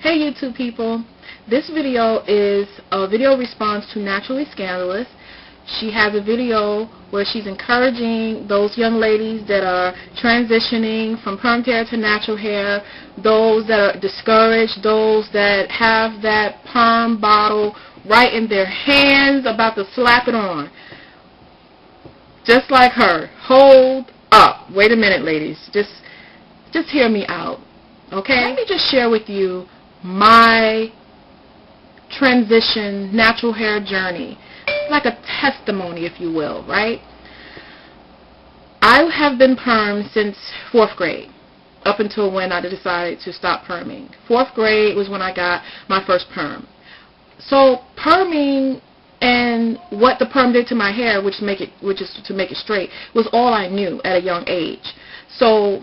Hey YouTube people, this video is a video response to NaturallyScandalous. She has a video where she's encouraging those young ladies that are transitioning from perm hair to natural hair, those that are discouraged, those that have that perm bottle right in their hands about to slap it on. Just like her. Hold up. Wait a minute, ladies. Just hear me out. Okay? Let me just share with you my transition natural hair journey. Like a testimony, if you will, right? I have been permed since 4th grade, up until when I decided to stop perming. 4th grade was when I got my first perm. So perming and what the perm did to my hair, which is to make it straight, was all I knew at a young age. So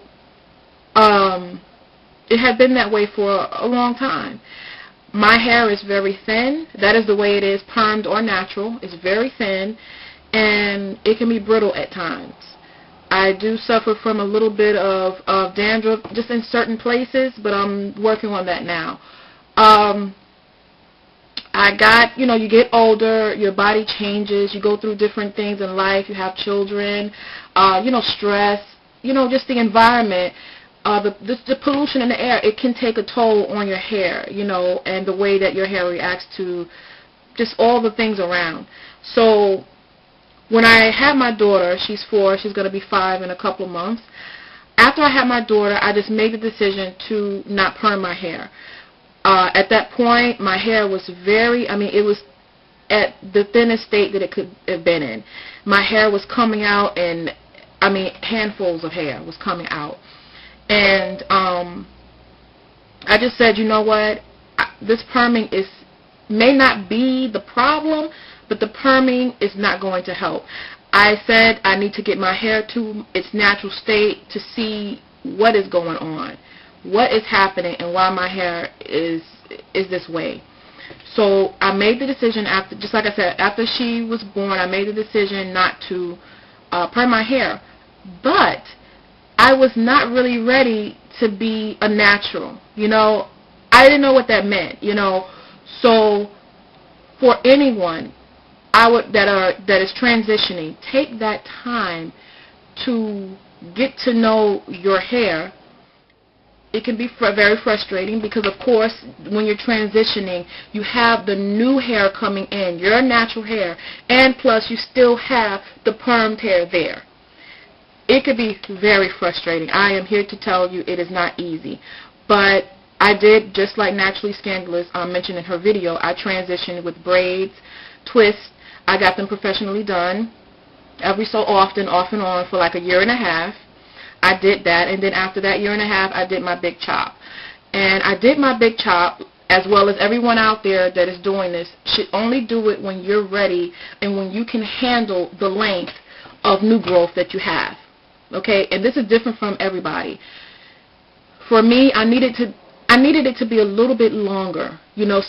it had been that way for a long time. My hair is very thin. That is the way it is, permed or natural. It's very thin, and it can be brittle at times. I do suffer from a little bit of dandruff just in certain places, but I'm working on that now. You get older, your body changes, you go through different things in life, you have children, stress, just the environment. The pollution in the air, it can take a toll on your hair, and the way that your hair reacts to just all the things around. So when I had my daughter, she's 4, she's going to be 5 in a couple of months. After I had my daughter, I just made the decision to not perm my hair. At that point, my hair was it was at the thinnest state that it could have been in. My hair was coming out, and handfuls of hair was coming out. And I just said, you know what, this perming may not be the problem, but the perming is not going to help. I said I need to get my hair to its natural state to see what is going on, what is happening, and why my hair is this way. So I made the decision, just like I said, after she was born, I made the decision not to perm my hair. But I was not really ready to be a natural. I didn't know what that meant. So for anyone that is transitioning, take that time to get to know your hair. It can be very frustrating because, of course, when you're transitioning, you have the new hair coming in, your natural hair, and plus you still have the permed hair there. It could be very frustrating. I am here to tell you it is not easy. But I did, just like NaturallyScandalous mentioned in her video, I transitioned with braids, twists. I got them professionally done every so often, off and on, for like a year and a half. I did that, and then after that year and a half, I did my big chop. And I did my big chop, as well as everyone out there that is doing this, should only do it when you're ready and when you can handle the length of new growth that you have. Okay, and this is different from everybody. For me, I needed it to be a little bit longer.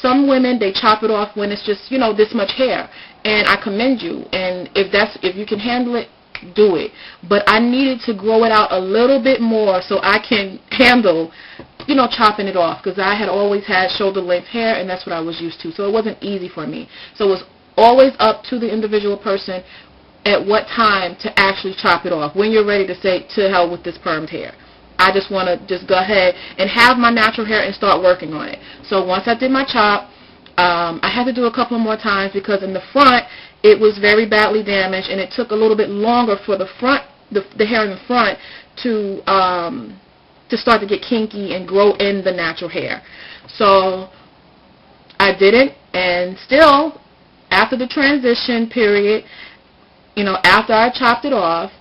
Some women, they chop it off when it's just, this much hair, and I commend you. And if you can handle it, do it. But I needed to grow it out a little bit more so I can handle, chopping it off, because I had always had shoulder length hair, and that's what I was used to. So it wasn't easy for me. So it was always up to the individual person at what time to actually chop it off, when you're ready to say, to hell with this permed hair. I just want to go ahead and have my natural hair and start working on it. So once I did my chop, I had to do a couple more times because in the front, it was very badly damaged, and it took a little bit longer for the hair in the front to start to get kinky and grow in the natural hair. So I did it, and still, after the transition period, after I chopped it off,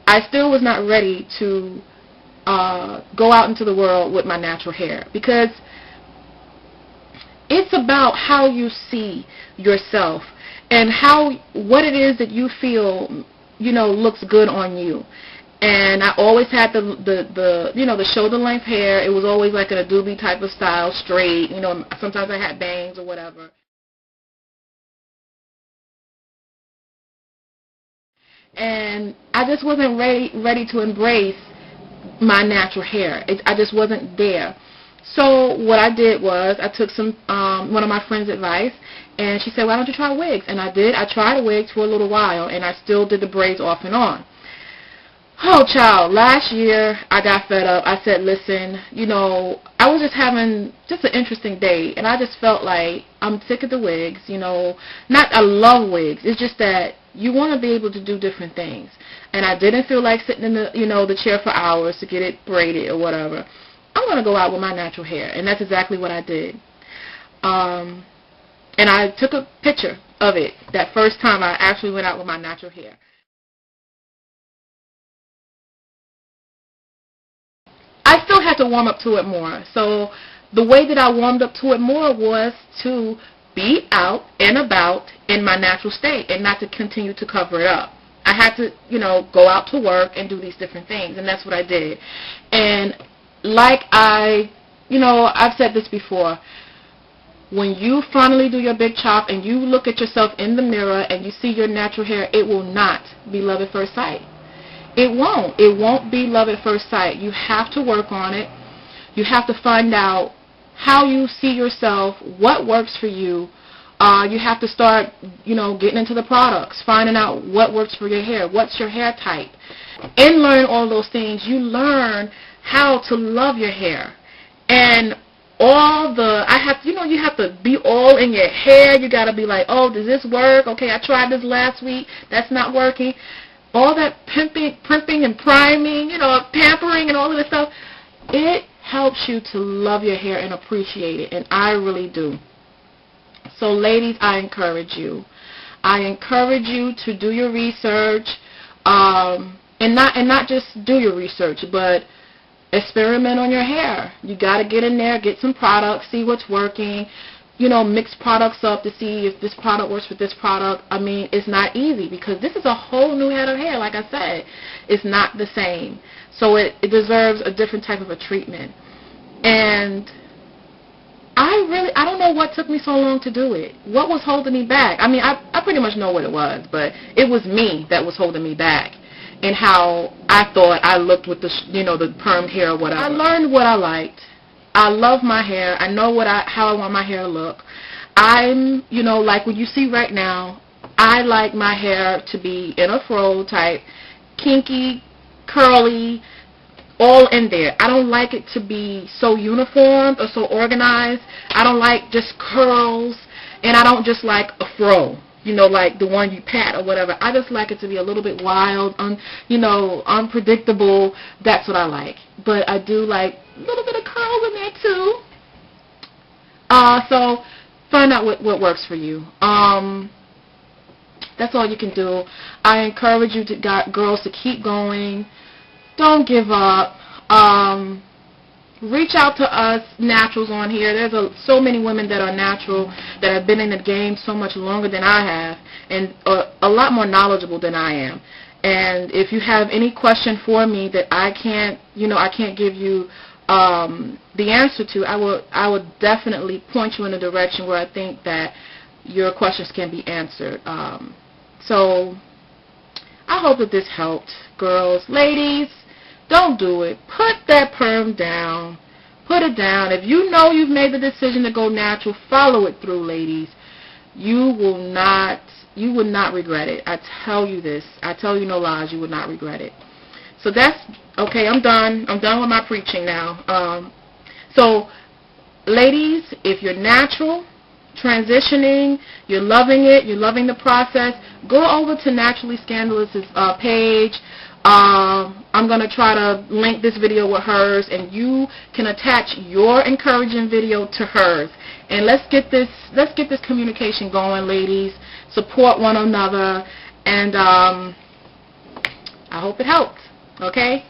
I still was not ready to go out into the world with my natural hair, because it's about how you see yourself and what it is that you feel, looks good on you. And I always had the shoulder length hair. It was always like in a doobie type of style, straight. Sometimes I had bangs or whatever. And I just wasn't ready to embrace my natural hair. I just wasn't there. So what I did was I took one of my friends' advice, and she said, why don't you try wigs? And I did. I tried wigs for a little while, and I still did the braids off and on. Oh, child, last year I got fed up. I said, listen, I was just having just an interesting day, and I just felt like I'm sick of the wigs, I love wigs. It's just that you want to be able to do different things. And I didn't feel like sitting in the chair for hours to get it braided or whatever. I'm going to go out with my natural hair, and that's exactly what I did. And I took a picture of it that first time I actually went out with my natural hair. I still had to warm up to it more. So the way that I warmed up to it more was to be out and about in my natural state and not to continue to cover it up. I had to, go out to work and do these different things, and that's what I did. And like I've said this before, when you finally do your big chop and you look at yourself in the mirror and you see your natural hair, it will not be love at first sight. It won't. It won't be love at first sight. You have to work on it. You have to find out how you see yourself, what works for you. You have to start, getting into the products, finding out what works for your hair, what's your hair type. And learn all those things. You learn how to love your hair. And you have to be all in your hair. You got to be like, oh, does this work? Okay, I tried this last week. That's not working. All that primping and priming, pampering and all of this stuff, it helps you to love your hair and appreciate it, and I really do. So, ladies, I encourage you. I encourage you to do your research, and not just do your research, but experiment on your hair. You got to get in there, get some products, see what's working. Mix products up to see if this product works with this product. I mean, it's not easy because this is a whole new head of hair. Like I said, it's not the same. So it deserves a different type of a treatment. And I don't know what took me so long to do it. What was holding me back? I mean, I pretty much know what it was, but it was me that was holding me back and how I thought I looked with the permed hair or whatever. I learned what I liked. I love my hair. I know how I want my hair to look. I'm, like what you see right now, I like my hair to be in a fro type, kinky, curly, all in there. I don't like it to be so uniformed or so organized. I don't like just curls, and I don't just like a fro, like the one you pat or whatever. I just like it to be a little bit wild, unpredictable. That's what I like. But I do like a little bit of curls in there too. So find out what works for you. That's all you can do. I encourage you girls to keep going. Don't give up. Reach out to us naturals on here. There's so many women that are natural that have been in the game so much longer than I have and a lot more knowledgeable than I am. And if you have any question for me that I can't give you the answer to, I would definitely point you in a direction where I think that your questions can be answered. So I hope that this helped, girls. Ladies, don't do it. Put that perm down. Put it down. If you know you've made the decision to go natural, follow it through, ladies. You will not regret it. I tell you this. I tell you no lies. You will not regret it. So that's okay. I'm done. I'm done with my preaching now. So, ladies, if you're natural, transitioning, you're loving it, you're loving the process, go over to NaturallyScandalous' page. I'm going to try to link this video with hers, and you can attach your encouraging video to hers. And let's get this communication going, ladies. Support one another, and I hope it helped. Okay?